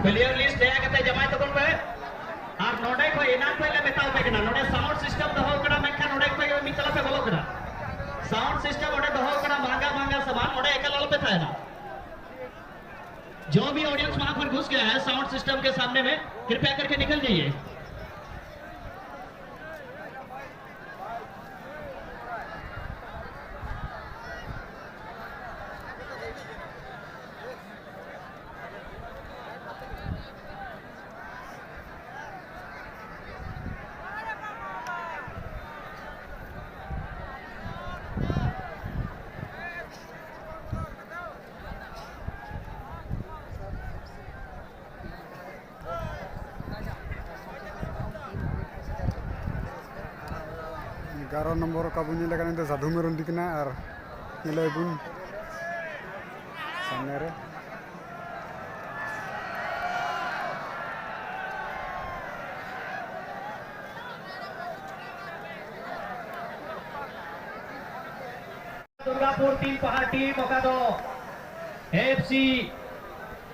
Player list दया करते जमा तो पे और नोडे को एना पहले बताओ पे ना नोडे साउंड सिस्टम दहो कड़ा मेखा नोडे पे मितला पे बोलो कड़ा साउंड सिस्टम ओडे दहो कड़ा महंगा सामान ओडे एकल वाला पे था ना जो भी ऑडियंस वहां पर घुस गया है साउंड सिस्टम के सामने में कृपया करके निकल जाइए। Garo nomor kabunya lekan itu satu merun dikena ar nilai pun sangat. Durgapur team पहाड़ टीम ओकादो एफसी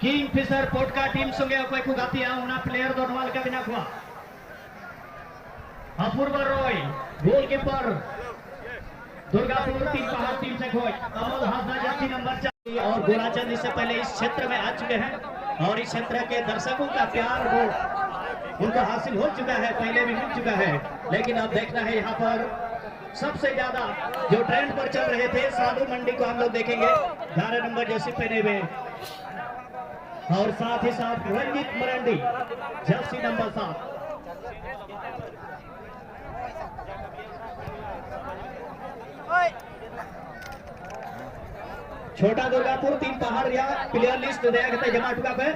किंगफिशर पोटका टीम संगे अकोय को गातिया उना प्लेयर दो नवाल का बिना हुआ अपूर्वा रॉय गोलकीपर दुर्गापुर टीम पहाड़ टीम से खोई कमल हासना जर्सी नंबर 4 और गोराचंद इससे पहले इस क्षेत्र में आ चुके हैं और इस क्षेत्र के दर्शकों का प्यार वो उनको हासिल हो चुका है, पहले भी मिल चुका है। लेकिन अब देखना है यहाँ पर सबसे ज्यादा जो ट्रेंड पर चल रहे थे साधु मंडी को हम लोग देखेंगे 11 नंबर जर्सी पहने हुए और साथ ही साथ रंजीत मरंडी जर्सी नंबर 7। छोटा दुर्गापुर टीम पहाड़ या प्लेयर लिस्ट दया करते जमा टुका पे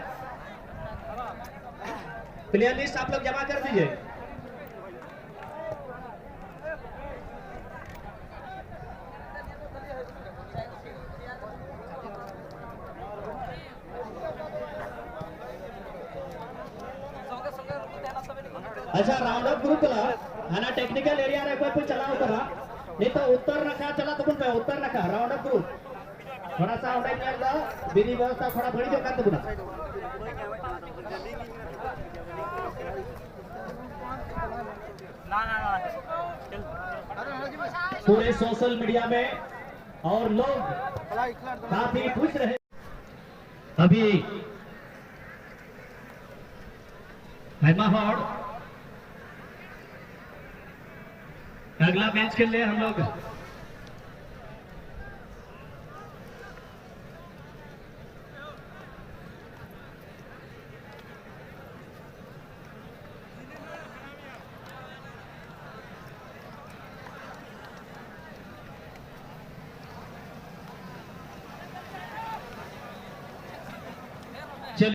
प्लेयर लिस्ट आप लोग जमा कर दीजिए। अच्छा राउंड अप ग्रुप ला हना टेक्निकल एरिया रे कोई पे चलाओ करा नहीं तो उत्तर रखा चला तो पे उत्तर रखा राउंड अप ग्रुप थोड़ा सा उठाई नियर दा विधि व्यवस्था थोड़ा बड़ी जो कर दबना पूरे सोशल मीडिया में और लोग काफी खुश रहे। अभी अगला मैच खेल रहे हम लोग